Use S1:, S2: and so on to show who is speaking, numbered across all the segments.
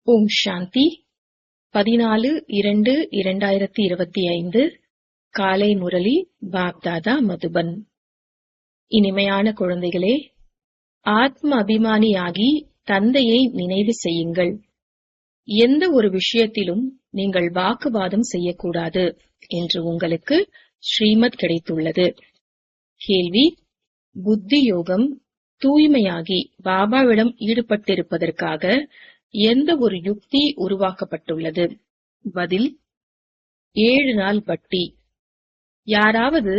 S1: ஓம் சாந்தி 14-2-2025 காலை முரளி பாப்தாதா மதுபன். இனிமையான குழந்தைகளே, ஆத்ம அபிமானியாகி தந்தையை நினைவு செய்யுங்கள். எந்த ஒரு விஷயத்திலும் நீங்கள் வாக்குவாதம் செய்யக்கூடாது என்று உங்களுக்கு ஸ்ரீமத் கிடைத்துள்ளது. கேள்வி: புத்தி யோகம் தூய்மையாகி பாபாவிடம் ஈடுபட்டிருப்பதற்காக எந்த ஒரு யுக்தி உருவாக்கப்பட்டுள்ளது? பதில்: 7 நாள் வட்டி. யாராவது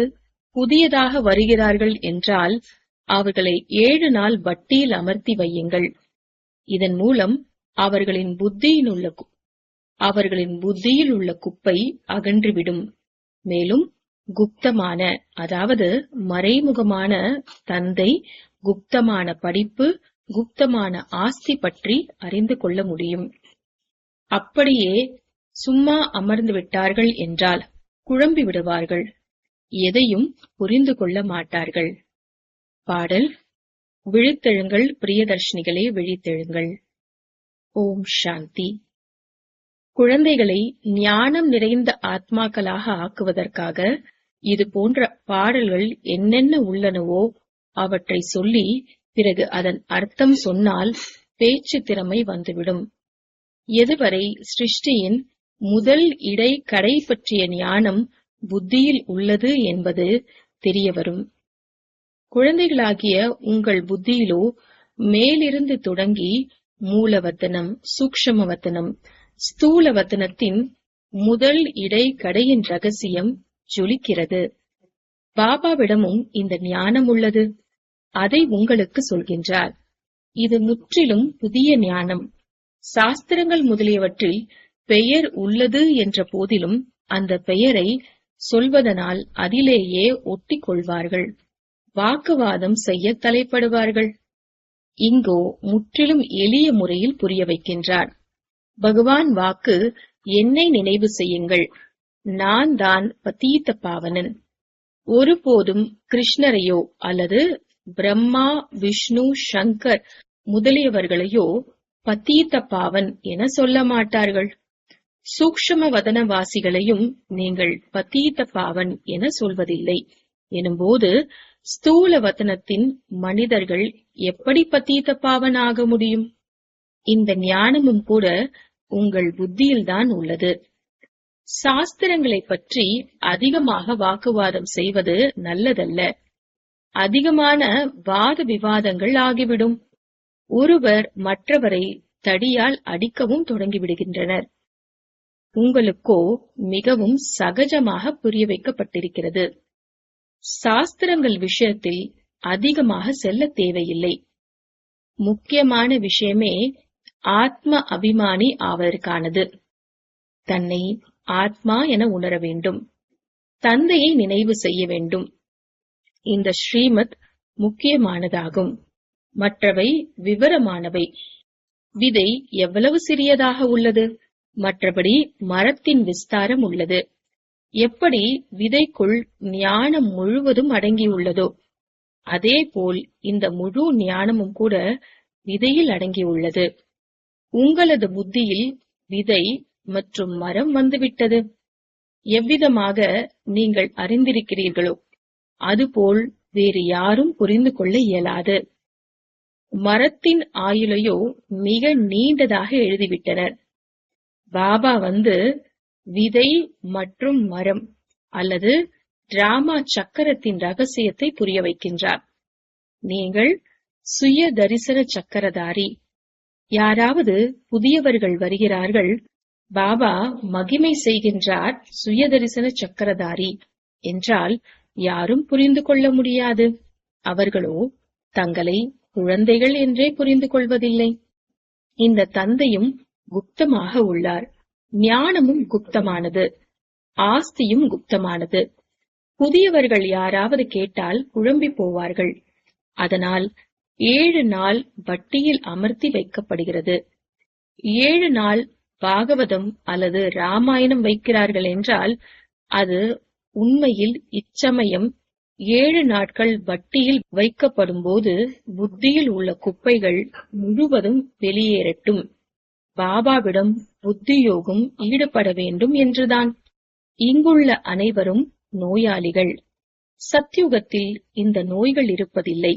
S1: புதியதாக வருகிறார்கள் என்றால் அவர்களை 7 நாள் வட்டியில் அமர்த்தி வையுங்கள். இதன் மூலம் அவர்களின் புத்தியில் உள்ள குப்பை அகன்றுவிடும். மேலும் குப்தமான, அதாவது மறைமுகமான தந்தை, குப்தமான படிப்பு, குப்தமான ஆஸ்தி பற்றி அறிந்து கொள்ள முடியும். அப்படியே சும்மா அமர்ந்து விட்டார்கள் என்றால் குழம்பி விடுவார்கள், எதையும் புரிந்து கொள்ள மாட்டார்கள். பாடல்: விழித்தெழுங்கள் பிரியதர்ஷினிகளே, விழித்தெழுங்கள். ஓம் சாந்தி. குழந்தைகளை ஞானம் நிறைந்த ஆத்மாக்களாக ஆக்குவதற்காக இது போன்ற பாடல்கள் என்னென்ன உள்ளனவோ அவற்றை சொல்லி பிறகு அதன் அர்த்தம் சொன்னால் பேச்சு திறமை வந்துவிடும். எதுவரை சிருஷ்டியின் முதல் இடை கடை பற்றிய ஞானம் புத்தியில் உள்ளது என்பது தெரியவரும். குழந்தைகளாகிய உங்கள் புத்தியிலோ மேலிருந்து தொடங்கி மூலவத்தனம், சூக்ஷ்மவத்தனம், ஸ்தூலவத்தனத்தின் முதல் இடை கடையின் ரகசியம் ஜொலிக்கிறது. பாபாவிடமும் இந்த ஞானம் உள்ளது. அதை உங்களுக்கு சொல்கின்றார். இது முற்றிலும் புதிய ஞானம். சாஸ்திரங்கள் முதலியவற்றில் பெயர் உள்ளது என்ற போதிலும் அந்த பெயரை சொல்வதனால் அதிலேயே ஒட்டிக் கொள்வார்கள். வாக்குவாதம் செய்ய தலைப்படுவார்கள். இங்கோ முற்றிலும் எளிய முறையில் புரிய வைக்கின்றார். பகவான் வாக்கு: என்னை நினைவு செய்யுங்கள், நான் தான் பதீத பாவனன். ஒருபோதும் கிருஷ்ணரையோ அல்லது பிரம்மா, விஷ்ணு, சங்கர் முதலியவர்களையோ பதீத பாவன் என சொல்ல மாட்டார்கள். சூக்ஷ்ம வதனவாசிகளையும் நீங்கள் பதீத பாவன் என சொல்வதில்லை எனும்போது ஸ்தூல வதனத்தின் மனிதர்கள் எப்படி பதீத பாவன் ஆக முடியும்? இந்த ஞானமும் கூட உங்கள் புத்தியில்தான் உள்ளது. சாஸ்திரங்களை பற்றி அதிகமாக வாக்குவாதம் செய்வது நல்லதல்ல. அதிகமான வாத விவாதங்கள் ஆகிவிடும். ஒருவர் மற்றவரை தடியால் அடிக்கவும் தொடங்கிவிடுகின்றனர். உங்களுக்கோ மிகவும் சகஜமாக புரிய வைக்கப்பட்டிருக்கிறது. சாஸ்திரங்கள் விஷயத்தில் அதிகமாக செல்ல தேவையில்லை. முக்கியமான விஷயமே ஆத்ம அபிமானி ஆவதற்கானது. தன்னை ஆத்மா என உணர வேண்டும். தந்தையை நினைவு செய்ய வேண்டும். இந்த ஸ்ரீமத் முக்கியமானதாகும். மற்றவை விவரமானவை. விதை எவ்வளவு சிறியதாக உள்ளது, மற்றபடி மரத்தின் விஸ்தாரம் உள்ளது. எப்படி விதைக்குள் ஞானம் முழுவதும் அடங்கியுள்ளதோ அதேபோல் இந்த முழு ஞானமும் கூட விதையில் அடங்கியுள்ளது. உங்களது புத்தியில் விதை மற்றும் மரம் வந்துவிட்டது. எவ்விதமாக நீங்கள் அறிந்திருக்கிறீர்களோ அதுபோல் வேறு யாரும் புரிந்து கொள்ள இயலாது. மரத்தின் ஆயுளையோ மிக நீண்டதாக எழுதிவிட்டனர். பாபா வந்து விதை மற்றும் மரம் அல்லது டிராமா சக்கரத்தின் ரகசியத்தை புரிய வைக்கின்றார். நீங்கள் சுய தரிசன சக்கரதாரி. யாராவது புதியவர்கள் வருகிறார்கள், பாபா மகிமை செய்கின்றார் சுய தரிசன சக்கரதாரி என்றால் யாரும் புரிந்து கொள்ள முடியாது. அவர்களோ தங்களை குழந்தைகள் என்றே புரிந்து கொள்வதில்லை. இந்த தந்தையும் குப்தமாக உள்ளார். ஞானமும் குப்தமானது, ஆஸ்தியும் குப்தமானது. புதியவர்கள் யாராவது கேட்டால் குழம்பி போவார்கள். அதனால் 7 நாள் வட்டியில் அமர்த்தி வைக்கப்படுகிறது. 7 நாள் பாகவதம் அல்லது ராமாயணம் வைக்கிறார்கள் என்றால் அது உண்மையில் இச்சமயம் 7 நாட்கள் வட்டியில் வைக்கப்படும் போது புத்தியில் உள்ள குப்பைகள் முழுவதும் வெளியேறட்டும். பாபாவிடம் புத்தியோகம் ஈடுபட வேண்டும் என்றுதான். இங்குள்ள அனைவரும் நோயாளிகள். சத்யுகத்தில் இந்த நோய்கள் இருப்பதில்லை.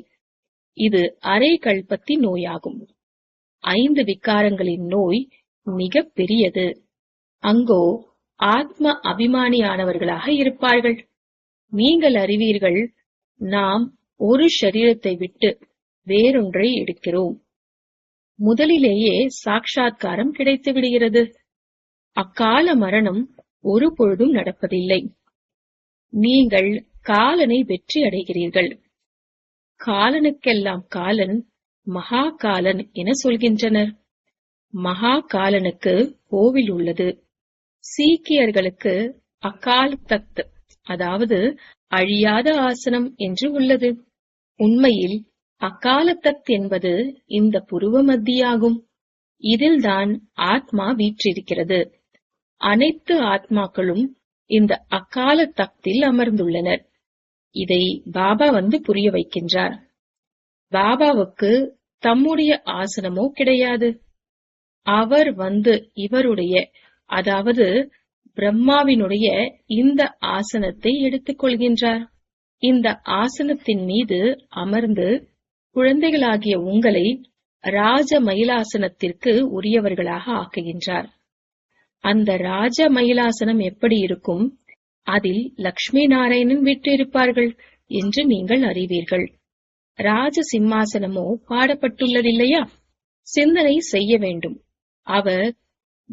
S1: இது அரை கல்பத்தி நோயாகும். 5 விகாரங்களின் நோய் மிக பெரியது. அங்கோ ஆத்ம அபிமானியானவர்களாக இருப்பார்கள். நீங்கள் அறிவீர்கள், நாம் ஒரு சரீரத்தை விட்டு வேறொன்றை எடுக்கிறோம். முதலிலேயே சாட்சாத்காரம் கிடைத்து விடுகிறது. அக்கால மரணம் ஒரு பொழுதும் நடப்பதில்லை. நீங்கள் காலனை வெற்றி அடைகிறீர்கள். காலனுக்கெல்லாம் காலன் மகா காலன் என சொல்கின்றனர். மகா காலனுக்கு கோவில் உள்ளது. சீக்கியர்களுக்கு அகால் தக்த், அதாவது அழியாத ஆசனம் என்று உள்ளது. உண்மையில் அகால தக்த் என்பது இந்த புருவ மத்தியாகும். இதில்தான் ஆத்மா வீற்றிருக்கிறது. அனைத்து ஆத்மாக்களும் இந்த அகால தக்தில் அமர்ந்துள்ளனர். இதை பாபா புரிய வைக்கின்றார். பாபாவுக்கு தம்முடைய ஆசனமோ கிடையாது. அவர் இவருடைய, அதாவது பிரம்மாவினுடைய இந்த ஆசனத்தை எடுத்துக் கொள்கின்றார். இந்த ஆசனத்தின் மீது அமர்ந்து குழந்தைகளாகிய உங்களை ராஜ மயிலாசனத்திற்கு உரியவர்களாக ஆக்குகின்றார். அந்த ராஜ மயிலாசனம் எப்படி இருக்கும்? அதில் லக்ஷ்மி நாராயணன் விட்டிருப்பார்கள் என்று நீங்கள் அறிவீர்கள். ராஜ சிம்மாசனமோ பாடப்பட்டுள்ளதில்லையா? சிந்தனை செய்ய வேண்டும். அவர்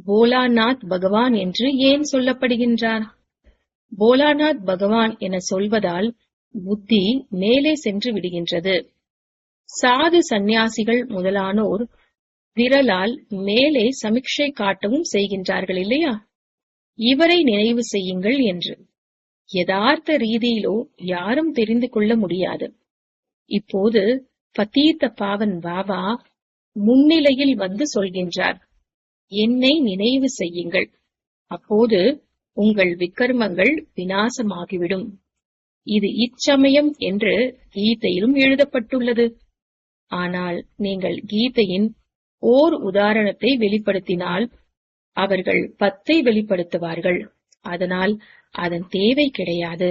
S1: போலாநாத் பகவான் என்று ஏன் சொல்லப்படுகின்றார்? போலாநாத் பகவான் என சொல்வதால் புத்தி மேலே சென்று விடுகின்றது. சாது சந்நியாசிகள் முதலானோர் விரலால் மேலே சமிக்ஷை காட்டவும் செய்கின்றார்கள் இல்லையா? இவரை நினைவு செய்யுங்கள் என்று. யதார்த்த ரீதியிலோ யாரும் தெரிந்து கொள்ள முடியாது. இப்போது பதீத்த பாவன் பாபா முன்னிலையில் சொல்கின்றார், என்னை நினைவு செய்யுங்கள். அப்போது உங்கள் விக்கர்மங்கள் விநாசமாகிவிடும். இது இச்சமயம் என்று கீதையிலும் எழுதப்பட்டுள்ளது. ஆனால் நீங்கள் கீதையின் ஓர் உதாரணத்தை வெளிப்படுத்தினால் அவர்கள் 10 வெளிப்படுத்துவார்கள். அதனால் அதன் தேவை கிடையாது.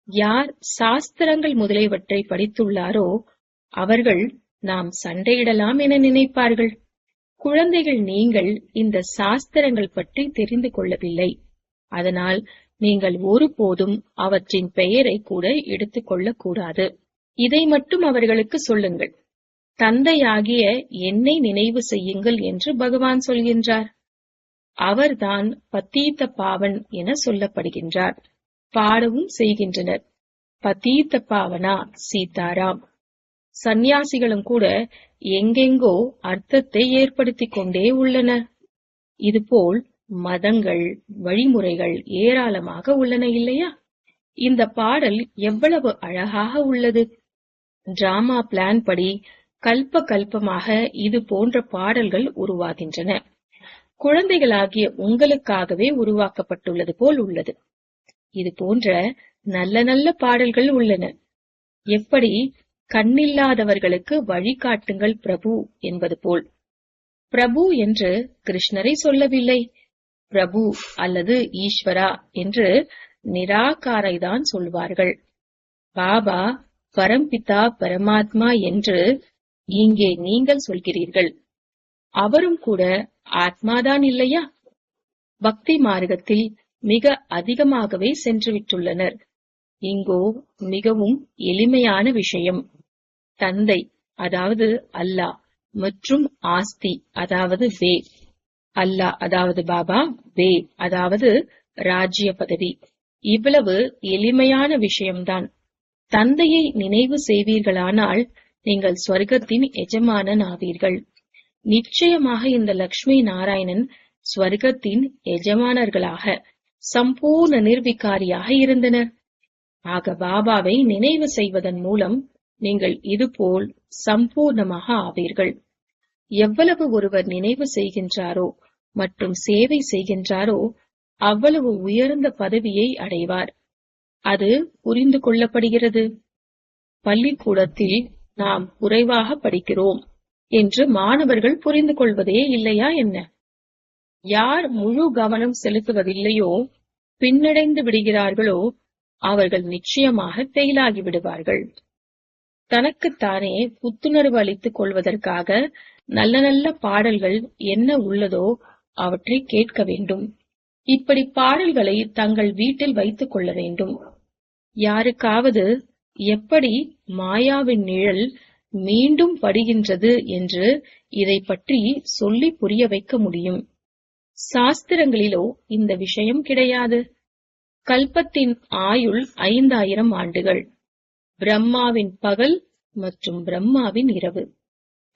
S1: யார் சாஸ்திரங்கள் முதலியவற்றை படித்துள்ளாரோ அவர்கள் நாம் சண்டையிடலாம் என நினைப்பார்கள். குழந்தைகள், நீங்கள் இந்த சாஸ்திரங்கள் பற்றி தெரிந்து கொள்ளவில்லை. அதனால் நீங்கள் ஒருபோதும் அவற்றின் பெயரை கூட எடுத்துக் கொள்ளக்கூடாது. இதை மட்டும் அவர்களுக்கு சொல்லுங்கள். தந்தையாகிய என்னை நினைவு செய்யுங்கள் என்று பகவான் சொல்கின்றார். அவர்தான் பதீத்த பாவன் என சொல்லப்படுகின்றார். பாடவும் செய்கின்றனர், பதீத்த பாவனா சீதாராம். சந்நியாசிகளும் கூட எங்கெங்கோ அர்த்தத்தை ஏற்படுத்திக் கொண்டே உள்ளனர். இதுபோல் மதங்கள், வழிமுறைகள் ஏராளமாக உள்ளன இல்லையா? இந்த பாடல் எவ்வளவு அழகாக உள்ளது. டிராமா பிளான் படி கல்ப கல்பமாக இது போன்ற பாடல்கள் உருவாகின்றன. குழந்தைகளாகிய உங்களுக்காகவே உருவாக்கப்பட்டுள்ளது போல் உள்ளது. இது போன்ற நல்ல நல்ல பாடல்கள் உள்ளன. எப்படி கண்ணில்லாதவர்களுக்கு வழிகாட்டுங்கள் பிரபு என்பது போல். பிரபு என்று கிருஷ்ணரை சொல்லவில்லை. பிரபு அல்லது ஈஸ்வரா என்று நிராகாரை தான் சொல்வார்கள். பாபா பரம்பிதா பரமாத்மா என்று இங்கே நீங்கள் சொல்கிறீர்கள். அவரும் கூட ஆத்மாதான் இல்லையா? பக்தி மார்க்கத்தில் மிக அதிகமாகவே சென்றுவிட்டுள்ளனர். இங்கோ மிகவும் எளிமையான விஷயம். தந்தை, அதாவது அல்லாஹ், மற்றும் ஆஸ்தி, அதாவது வே. அல்லாஹ் அதாவது பாபா, வே அதாவது ராஜ்ய பதவி. இவ்வளவு எளிமையான விஷயம்தான். தந்தையை நினைவு செய்வீர்களானால் நீங்கள் ஸ்வர்க்கத்தின் எஜமானன் ஆவீர்கள். நிச்சயமாக இந்த லக்ஷ்மி நாராயணன் ஸ்வர்க்கத்தின் எஜமானர்களாக சம்பூர்ண நிர்விகாரியாக இருந்தனர். ஆக பாபாவை நினைவு செய்வதன் மூலம் நீங்கள் இதுபோல் சம்பூர்ணமாக ஆவீர்கள். எவ்வளவு ஒருவர் நினைவு செய்கின்றாரோ மற்றும் சேவை செய்கின்றாரோ அவ்வளவு உயர்ந்த பதவியை அடைவார். அது புரிந்து கொள்ளப்படுகிறது. பள்ளிக்கூடத்தில் நாம் குறைவாக படிக்கிறோம் என்று மாணவர்கள் புரிந்து கொள்வதே இல்லையா என்ன? யார் முழு கவனம் செலுத்துவதில்லையோ, பின்னடைந்து விடுகிறார்களோ, அவர்கள் நிச்சயமாக ஃபெயிலாகி விடுவார்கள். தனக்குத்தானே புத்துணர்வு அளித்துக் கொள்வதற்காக நல்ல நல்ல பாடல்கள் என்ன உள்ளதோ அவற்றை கேட்க வேண்டும். இப்படி பாடல்களை தங்கள் வீட்டில் வைத்துக் கொள்ள வேண்டும். யாருக்காவது எப்படி மாயாவின் நிழல் மீண்டும் படுகின்றது என்று இதை பற்றி சொல்லி புரிய வைக்க முடியும். சாஸ்திரங்களிலோ இந்த விஷயம் கிடையாது. கல்பத்தின் ஆயுள் 5000 ஆண்டுகள். பிரம்மாவின் பகல் மற்றும் பிரம்மாவின் இரவு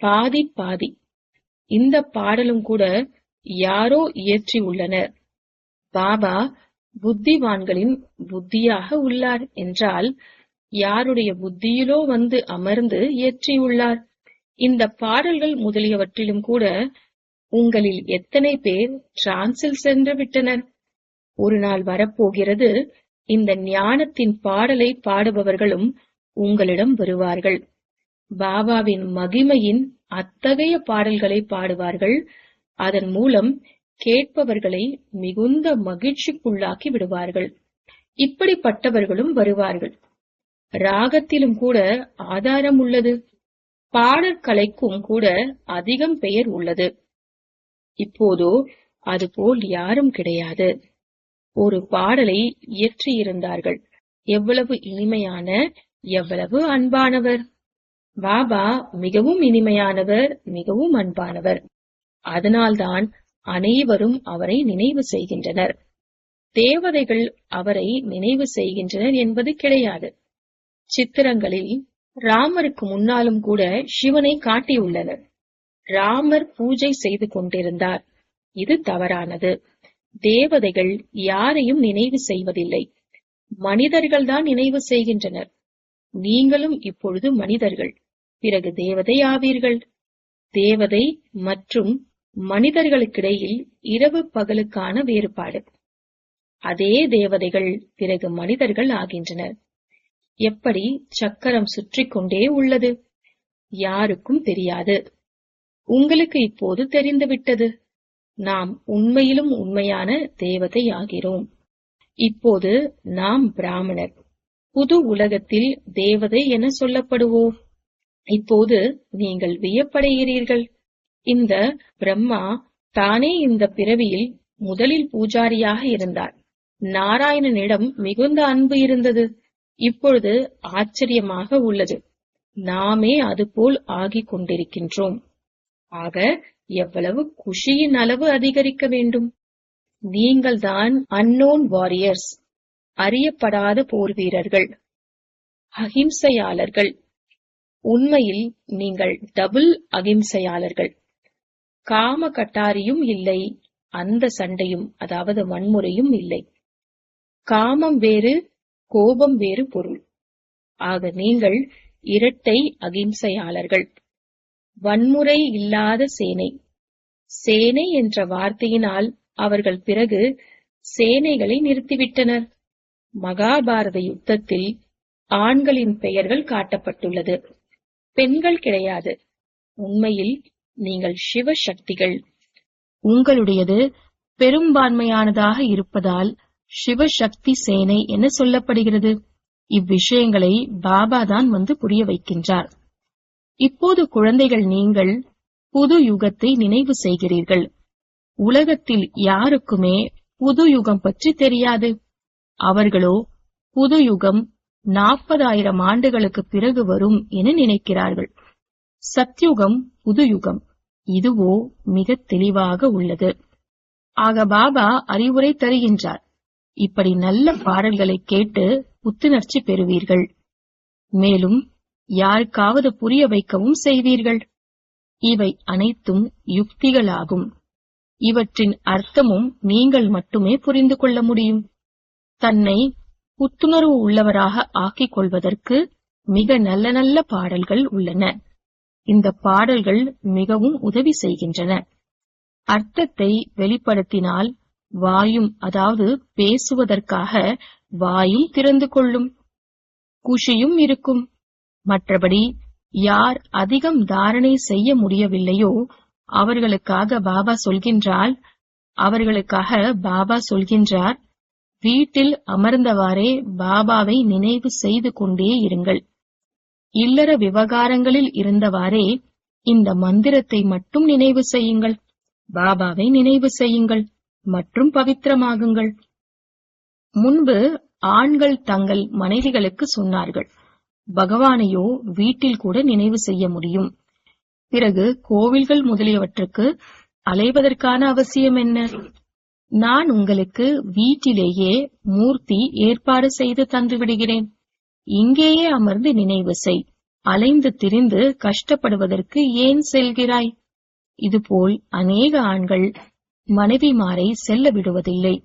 S1: பாதி பாதி. இந்த பாடலும் கூட யாரோ இயற்றி உள்ளனர். பாபா புத்திவான்களின் புத்தியாக உள்ளார் என்றால் யாருடைய புத்தியிலோ வந்து அமர்ந்து இயற்றியுள்ளார். இந்த பாடல்கள் முதலியவற்றிலும் கூட உங்களில் எத்தனை பேர் டிரான்ஸில் சென்று விட்டனர்? ஒரு நாள் வரப்போகிறது, இந்த ஞானத்தின் பாடலை பாடுபவர்களும் உங்களிடம் வருவார்கள். பாபாவின் மகிமையின் அத்தகைய பாடல்களை பாடுவார்கள். அதன் மூலம் கேட்பவர்களை மிகுந்த மகிழ்ச்சிக்குள்ளாக்கி விடுவார்கள். இப்படிப்பட்டவர்களும் வருவார்கள். ராகத்திலும் கூட ஆதாரம் உள்ளது. பாடற்கலைக்கும் கூட அதிகம் பெயர் உள்ளது. இப்போதோ அதுபோல் யாரும் கிடையாது. ஒரு பாடலை இயற்றியிருந்தார்கள். எவ்வளவு இனிமையான, எவ்வளவு அன்பானவர்! பாபா மிகவும் இனிமையானவர், மிகவும் அன்பானவர். அதனால்தான் அனைவரும் அவரை நினைவு செய்கின்றனர். தேவதைகள் அவரை நினைவு செய்கின்றனர் என்பது கிடையாது. சித்திரங்களில் ராமருக்கு முன்னாலும் கூட சிவனை காட்டியுள்ளனர். ராமர் பூஜை செய்து கொண்டிருந்தார். இது தவறானது. தேவதைகள் யாரையும் நினைவு செய்வதில்லை. மனிதர்கள்தான் நினைவு செய்கின்றனர். நீங்களும் இப்பொழுது மனிதர்கள், பிறகு தேவதை ஆவீர்கள். தேவதை மற்றும் மனிதர்களுக்கிடையில் இரவு பகலுக்கான வேறுபாடு. அதே தேவதைகள் பிறகு மனிதர்கள் ஆகின்றனர். எப்படி சக்கரம் சுற்றிக் கொண்டே உள்ளது, யாருக்கும் தெரியாது. உங்களுக்கு இப்போது தெரிந்துவிட்டது. நாம் உண்மையிலும் உண்மையான தேவதை ஆகிறோம். இப்போது நாம் பிராமணர். புது உலகத்தில் தேவதை என சொல்லப்படுவோம். இப்போது நீங்கள் வியப்படைகிறீர்கள். இந்த பிரம்மா தானே இந்த பிறவியில் முதலில் பூஜாரியாக இருந்தார். நாராயணனிடம் மிகுந்த அன்பு இருந்தது. இப்பொழுது ஆச்சரியமாக உள்ளது. நாமே அதுபோல் ஆகிக் கொண்டிருக்கின்றோம். ஆக எவ்வளவு குஷியின் அளவு அதிகரிக்க வேண்டும். நீங்கள்தான் அன்னோன் வாரியர்ஸ், அறியப்படாத போர் வீரர்கள், அகிம்சையாளர்கள். உண்மையில் நீங்கள் டபுள் அகிம்சையாளர்கள். காம கட்டாரியும் இல்லை, அந்த சண்டையும் அதாவது வன்முறையும் இல்லை. காமம் வேறு, கோபம் வேறு பொருள். ஆக நீங்கள் இரட்டை அகிம்சையாளர்கள். வன்முறை இல்லாத சேனை. சேனை என்ற வார்த்தையினால் அவர்கள் பிறகு சேனைகளை நிறுத்திவிட்டனர். மகாபாரத யுத்தத்தில் ஆண்களின் பெயர்கள் காட்டப்பட்டுள்ளது, பெண்கள் கிடையாது. உண்மையில் நீங்கள் சிவ சக்திகள். உங்களுடையது பெரும்பான்மையானதாக இருப்பதால் சிவசக்தி சேனை என சொல்லப்படுகிறது. இவ்விஷயங்களை பாபா தான் வந்து புரிய வைக்கின்றார். இப்போது குழந்தைகள், நீங்கள் புது யுகத்தை நினைவு செய்கிறீர்கள். உலகத்தில் யாருக்குமே புது யுகம் பற்றி தெரியாது. அவர்களோ புது யுகம் 40,000 ஆண்டுகளுக்கு பிறகு வரும் என நினைக்கிறார்கள். சத்யுகம் புது யுகம், இதுவோ மிக தெளிவாக உள்ளது. ஆக பாபா அறிவுரை தருகின்றார். இப்படி நல்ல பாடல்களை கேட்டு புத்துணர்ச்சி பெறுவீர்கள். மேலும் யாருக்காவது புரிய வைக்கவும் செய்வீர்கள். இவை அனைத்தும் யுக்திகளாகும். இவற்றின் அர்த்தமும் நீங்கள் மட்டுமே புரிந்து கொள்ள முடியும். தன்னை புத்துணர்வு உள்ளவராக ஆக்கிக் கொள்வதற்கு மிக நல்ல நல்ல பாடல்கள் உள்ளன. இந்த பாடல்கள் மிகவும் உதவி செய்கின்றன. அர்த்தத்தை வெளிப்படுத்தினால் வாயும், அதாவது பேசுவதற்காக வாயும் திறந்து கொள்ளும், குஷியும் இருக்கும். மற்றபடி யார் அதிகம் தாரணை செய்ய முடியவில்லையோ அவர்களுக்காக பாபா சொல்கின்றால், அவர்களுக்காக பாபா சொல்கின்றார், வீட்டில் அமர்ந்தவாறே பாபாவை நினைவு செய்து கொண்டே இருங்கள். இல்லற விவகாரங்களில் இருந்தவாறே இந்த மந்திரத்தை மட்டும் நினைவு செய்யுங்கள். பாபாவை நினைவு செய்யுங்கள் மற்றும் பவித்திரமாகுங்கள். முன்பு ஆண்கள் தங்கள் மனைவிகளுக்கு சொன்னார்கள், பகவானையோ வீட்டில் கூட நினைவு செய்ய முடியும். பிறகு கோவில்கள் முதலியவற்றுக்கு அலைவதற்கான அவசியம் என்ன? நான் உங்களுக்கு வீட்டிலேயே மூர்த்தி ஏற்பாடு செய்து தந்து விடுகிறேன். இங்கேயே அமர்ந்து நினைவு செய். அலைந்து திரிந்து கஷ்டப்படுவதற்கு ஏன் செல்கிறாய்? இதுபோல் அநேக ஆண்கள் மனைவிமாரை செல்ல விடுவதில்லை.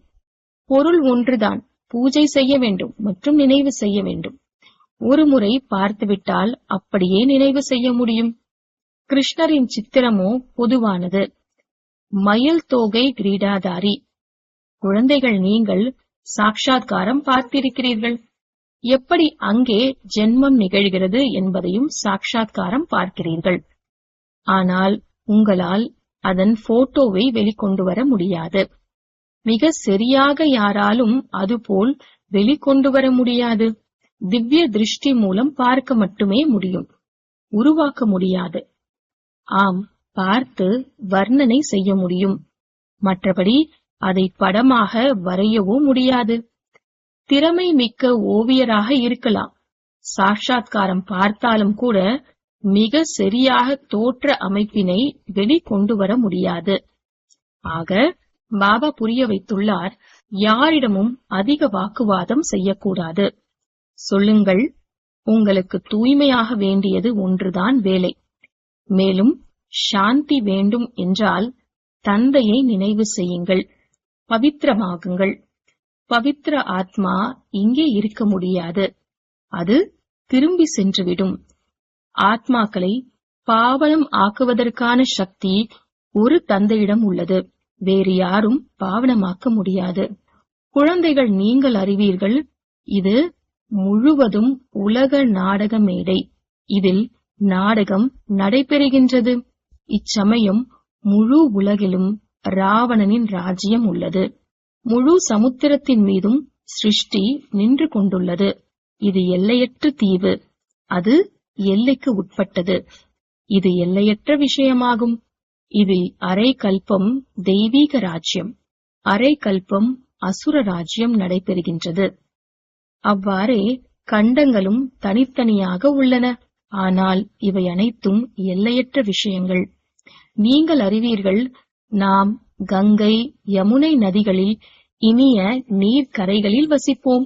S1: பொருள் ஒன்றுதான், பூஜை செய்ய வேண்டும் மற்றும் நினைவு செய்ய வேண்டும். ஒரு முறை பார்த்துவிட்டால் அப்படியே நினைவு செய்ய முடியும். கிருஷ்ணரின் சித்திரமோ பொதுவானது. மயில் தோகை கிரீடாதாரி. குழந்தைகள், நீங்கள் சாட்சாத்காரம் பார்த்திருக்கிறீர்கள். எப்படி அங்கே ஜென்மம் நிகழ்கிறது என்பதையும் சாட்சாத்காரம் பார்க்கிறீர்கள். ஆனால் உங்களால் அதன் போட்டோவை வெளிக்கொண்டு வர முடியாது. மிக சரியாக யாராலும் அதுபோல் வெளிக்கொண்டு வர முடியாது. திவ்ய திருஷ்டி மூலம் பார்க்க மட்டுமே முடியும், உருவாக்க முடியாது. ஆம், பார்த்து வர்ணனை செய்ய முடியும். மற்றபடி அதை படமாக வரையவோ முடியாது. திறமை மிக்க ஓவியராக இருக்கலாம். சாட்சாத்காரம் பார்த்தாலும் கூட மிக சரியாக தோற்ற அமைப்பினை வெளிக்கொண்டு வர முடியாது. ஆக பாபா புரிய வைத்துள்ளார், யாரிடமும் அதிக வாக்குவாதம் செய்யக்கூடாது. சொல்லுங்கள், உங்களுக்கு தூய்மையாக வேண்டியது ஒன்றுதான் வேலை. மேலும் சாந்தி வேண்டும் என்றால் தந்தையை நினைவு செய்யுங்கள், பவித்திரமாகுங்கள். பவித்திர ஆத்மா இங்கே இருக்க முடியாது, அது திரும்பி சென்றுவிடும். ஆத்மாக்களை பாவனம் ஆக்குவதற்கான சக்தி ஒரு தந்தையிடம் உள்ளது, வேறு யாரும் பாவனமாக்க முடியாது. குழந்தைகள், நீங்கள் அறிவீர்கள், இது முழுவதும் உலக நாடக மேடை. இதில் நாடகம் நடைபெறுகின்றது. இச்சமயம் முழு உலகிலும் ராவணனின் ராஜ்யம் உள்ளது. முழு சமுத்திரத்தின் மீதும் சிருஷ்டி நின்று கொண்டுள்ளது. இது எல்லையற்ற தீவு, அது எல்லைக்கு உட்பட்டது. இது எல்லையற்ற விஷயமாகும். இதில் அரை கல்பம் தெய்வீக ராஜ்யம், அரை கல்பம் அசுர ராஜ்யம் நடைபெறுகின்றது. அவ்வாறே கண்டங்களும் தனித்தனியாக உள்ளன. ஆனால் இவை அனைத்தும் எல்லையற்ற விஷயங்கள். நீங்கள் அறிவீர்கள், நாம் கங்கை, யமுனை நதிகளில், இனிய நீர்க்கரைகளில் வசிப்போம்.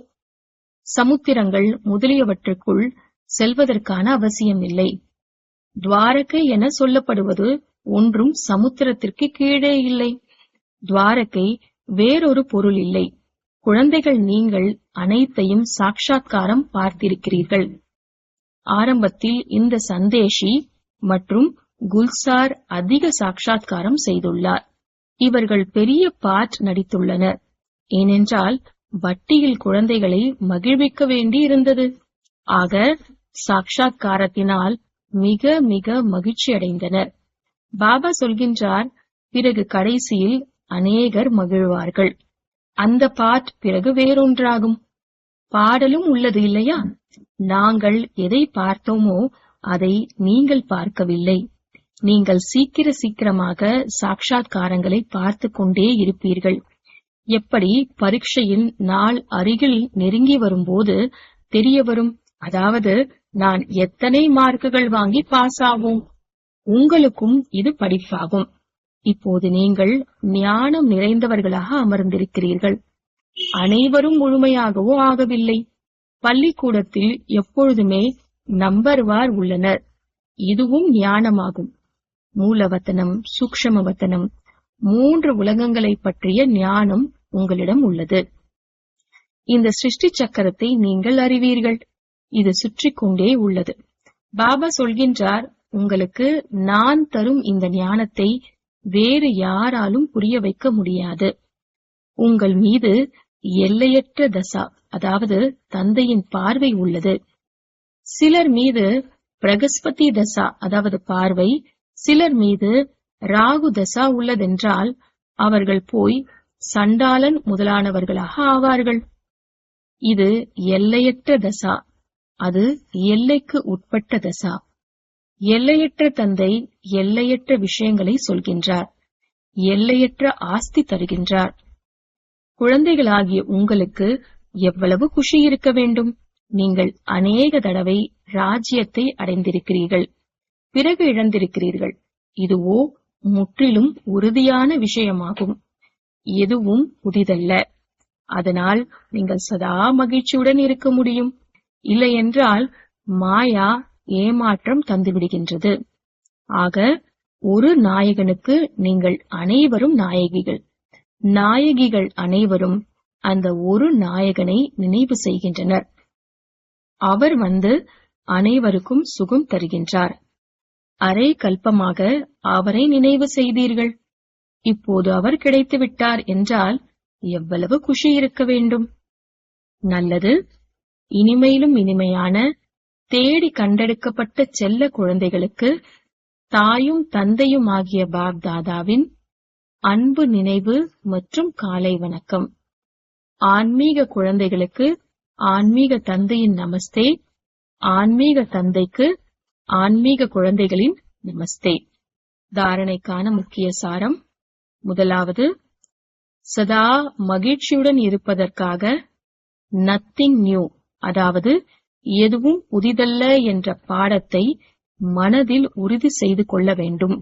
S1: சமுத்திரங்கள் முதலியவற்றுக்குள் செல்வதற்கான அவசியமில்லை. துவாரகை என சொல்லப்படுவது ஒன்றும் சமுத்திரத்திற்கு கீழே இல்லை. துவாரகை வேறொரு பொருள் இல்லை. குழந்தைகள், நீங்கள் அனைத்தையும் சாட்சாத்காரம் பார்த்திருக்கிறீர்கள். ஆரம்பத்தில் இந்த சந்தேஷி மற்றும் குல்சார் அதிக சாட்சாத்காரம் செய்துள்ளார். இவர்கள் பெரிய பார்ட் நடித்துள்ளனர். ஏனென்றால் வட்டியில் குழந்தைகளை மகிழ்விக்க வேண்டி இருந்தது. ஆக சாட்சாத்காரத்தினால் மிக மிக மகிழ்ச்சி அடைந்தனர். பாபா சொல்கின்றார், பிறகு கடைசியில் அநேகர் மகிழ்வார்கள். அந்த பார்ட் பிறகு வேறொன்றாகும். பாடலும் உள்ளது இல்லையா? நாங்கள் எதை பார்த்தோமோ அதை நீங்கள் பார்க்கவில்லை. நீங்கள் சீக்கிரமாக சாட்சாத்காரங்களை பார்த்து கொண்டே இருப்பீர்கள். எப்படி பரீட்சையின் நாள் அருகில் நெருங்கி வரும்போது தெரிய வரும், அதாவது நான் எத்தனை மார்க்குகள் வாங்கி பாஸ் ஆவோம். உங்களுக்கும் இது படிப்பாகும். இப்போது நீங்கள் ஞானம் நிறைந்தவர்களாக அமர்ந்திருக்கிறீர்கள். அனைவரும் முழுமையாகவோ ஆகவில்லை. பள்ளிக்கூடத்தில் எப்பொழுதுமே நம்பர்வார் உள்ளனர். இதுவும் ஞானமாகும். மூலவத்தனம், சூக்ஷ்மவத்தனம், 3 உலகங்களை பற்றிய ஞானம் உங்களிடம் உள்ளது. இந்த சிருஷ்டி சக்கரத்தை நீங்கள் அறிவீர்கள். இது சுற்றி கொண்டே உள்ளது. பாபா சொல்கின்றார், உங்களுக்கு நான் தரும் இந்த ஞானத்தை வேறு யாராலும் புரிய வைக்க முடியாது. உங்கள் மீது எல்லையற்ற தசா, அதாவது தந்தையின் பார்வை உள்ளது. சிலர் மீது பிரகஸ்பதி தசா, அதாவது பார்வை, சிலர் மீது ராகு தசா உள்ளதென்றால் அவர்கள் போய் சண்டாளன் முதலானவர்களாக ஆவார்கள். இது எல்லையற்ற தசா, அது எல்லைக்கு உட்பட்ட தசா. எல்லையற்ற தந்தை எல்லையற்ற விஷயங்களை சொல்கின்றார், எல்லையற்ற ஆஸ்தி தருகின்றார். குழந்தைகளாகிய உங்களுக்கு எவ்வளவு குஷி இருக்க வேண்டும்! நீங்கள் அநேக தடவை ராஜ்யத்தை அடைந்திருக்கிறீர்கள், பிறகு இழந்திருக்கிறீர்கள். இதுவோ முற்றிலும் உறுதியான விஷயமாகும். எதுவும் புதிதல்ல. அதனால் நீங்கள் சதா மகிழ்ச்சியுடன் இருக்க முடியும். இல்லையென்றால் மாயா ஏமாற்றம் தந்துவிடுகின்றது. ஆக ஒரு நாயகனுக்கு நீங்கள் அனைவரும் நாயகிகள். நாயகிகள் அனைவரும் அந்த ஒரு நாயகனை நினைவு செய்கின்றனர். அவர் வந்து அனைவருக்கும் சுகம் தருகின்றார். அரை கல்பமாக அவரை நினைவு செய்தீர்கள். இப்போது அவர் கிடைத்துவிட்டார் என்றால் எவ்வளவு குஷி இருக்க வேண்டும்! நல்லது. இனிமையிலும் இனிமையான தேடி கண்டெடுக்கப்பட்ட செல்ல குழந்தைகளுக்கு தாயும் தந்தையும் ஆகிய பாப் தாதாவின் அன்பு நினைவு மற்றும் காலை வணக்கம். ஆன்மீக குழந்தைகளுக்கு ஆன்மீக தந்தையின் நமஸ்தே, ஆன்மீக தந்தைக்கு ஆன்மீக குழந்தைகளின் நமஸ்தே. தாரணைக்கான முக்கிய சாரம்: முதலாவது, சதா மகிழ்ச்சியுடன் இருப்பதற்காக நத்திங் நியூ, அதாவது எதுவும் புதிதல்ல என்ற பாடத்தை மனதில் உறுதி செய்து கொள்ள வேண்டும்.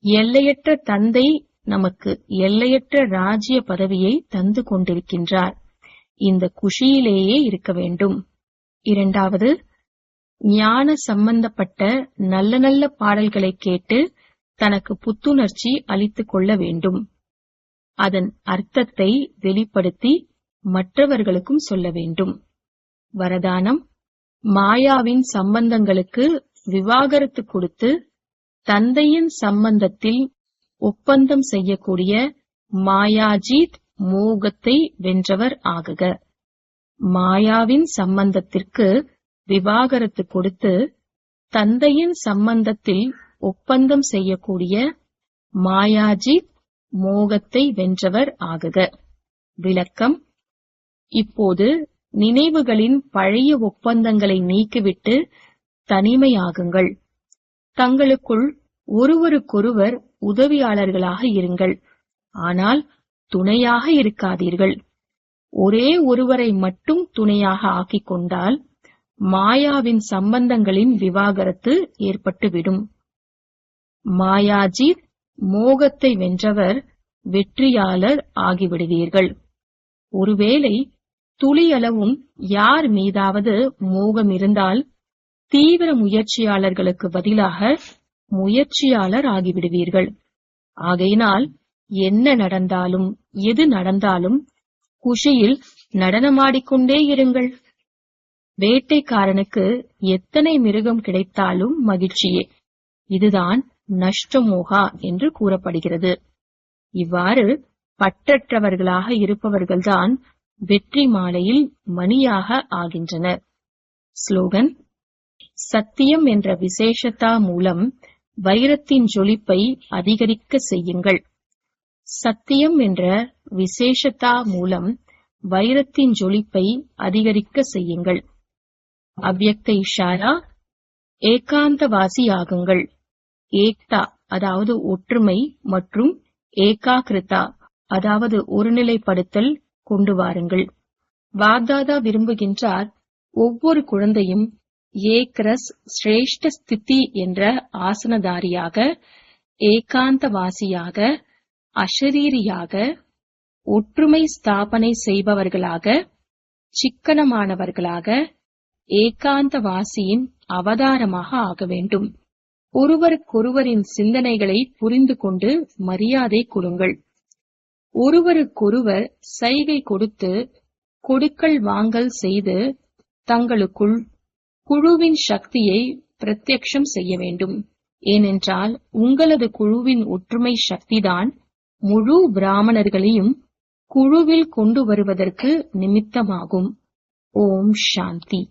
S1: எல்லையற்ற தந்தை நமக்கு எல்லையற்ற ராஜ்ய பதவியை தந்து கொண்டிருக்கின்றார். இந்த குஷியிலேயே இருக்க வேண்டும். இரண்டாவது, ஞான சம்பந்தப்பட்ட நல்ல நல்ல பாடல்களை கேட்டு தனக்கு புத்துணர்ச்சி அளித்துக் கொள்ள வேண்டும். அதன் அர்த்தத்தை வெளிப்படுத்தி மற்றவர்களுக்கும் சொல்ல வேண்டும். வரதானம்: மாயாவின் சம்பந்தங்களுக்கு விவாகரத்து கொடுத்து தந்தையின் சம்பந்தத்தில் ஒப்பந்தம் செய்யக்கூடிய மாயாஜீத் மோகத்தை வென்றவர் ஆகுக. மாயாவின் சம்பந்தத்திற்கு விவாகரத்து கொடுத்து தந்தையின் சம்பந்தத்தில் ஒப்பந்தம் செய்யக்கூடிய மாயாஜீத் மோகத்தை வென்றவர் ஆகுக. விளக்கம்: இப்போது நினைவுகளின் பழைய ஒப்பந்தங்களை நீக்கிவிட்டு தனிமையாகுங்கள். தங்களுக்குள் ஒருவருக்கொருவர் உதவியாளர்களாக இருங்கள். ஆனால் துணையாக இருக்காதீர்கள். ஒரே ஒருவரை மட்டும் துணையாக ஆக்கிக் கொண்டால் மாயாவின் சம்பந்தங்களின் விவாகரத்து ஏற்பட்டுவிடும். மாயாஜீத் மோகத்தை வென்றவர் வெற்றியாளர் ஆகிவிடுவீர்கள். ஒருவேளை துளியளவும் யார் மீதாவது மோகம் இருந்தால் தீவிர முயற்சியாளர்களுக்கு பதிலாக முயற்சியாளர் ஆகிவிடுவீர்கள். ஆகையினால் என்ன நடந்தாலும் எது நடந்தாலும் குஷியில் நடனமாடிக்கொண்டே இருங்கள். வேட்டைக்காரனுக்கு எத்தனை மிருகம் கிடைத்தாலும் மகிழ்ச்சியே. இதுதான் நஷ்டமோகா என்று கூறப்படுகிறது. இவ்வாறு பற்றற்றவர்களாக இருப்பவர்கள்தான் வெற்றி மாலையில் மணியாக ஆகின்றனர். ஸ்லோகன்: சத்தியம் என்ற விசேஷத்தா மூலம் வைரத்தின் ஜொலிப்பை அதிகரிக்க செய்யுங்கள். சத்தியம் என்ற விசேஷத்தா மூலம் வைரத்தின் ஜொலிப்பை அதிகரிக்க செய்யுங்கள். அவ்யக்த இஷாரா: ஏகாந்தவாசியாகுங்கள். ஏக்தா அதாவது ஒற்றுமை மற்றும் ஏகாகிருதா அதாவது ஒருநிலைப்படுத்தல் கொண்டு வாருங்கள். வாக்தாதா விரும்புகின்றார் ஒவ்வொரு குழந்தையும் ஏக்ரஸ் சிரேஷ்ட ஸ்திதி என்ற ஆசனதாரியாக, ஏகாந்தவாசியாக, அஷரீரியாக, ஒற்றுமை ஸ்தாபனை செய்பவர்களாக, சிக்கனமானவர்களாக, ஏகாந்தவாசியின் அவதாரமாக ஆக வேண்டும். ஒருவருக்கொருவரின் சிந்தனைகளை புரிந்து கொண்டு மரியாதை கொடுங்கள். ஒருவருக்கொருவர் சைகை கொடுத்து கொடுக்கல் வாங்கல் செய்து தங்களுக்குள் குழுவின் சக்தியை பிரத்யக்ஷம் செய்ய வேண்டும். ஏனென்றால் உங்களது குழுவின் ஒற்றுமை சக்திதான் முழு பிராமணர்களையும் குழுவில் கொண்டு வருவதற்கு நிமித்தமாகும். ஓம் சாந்தி.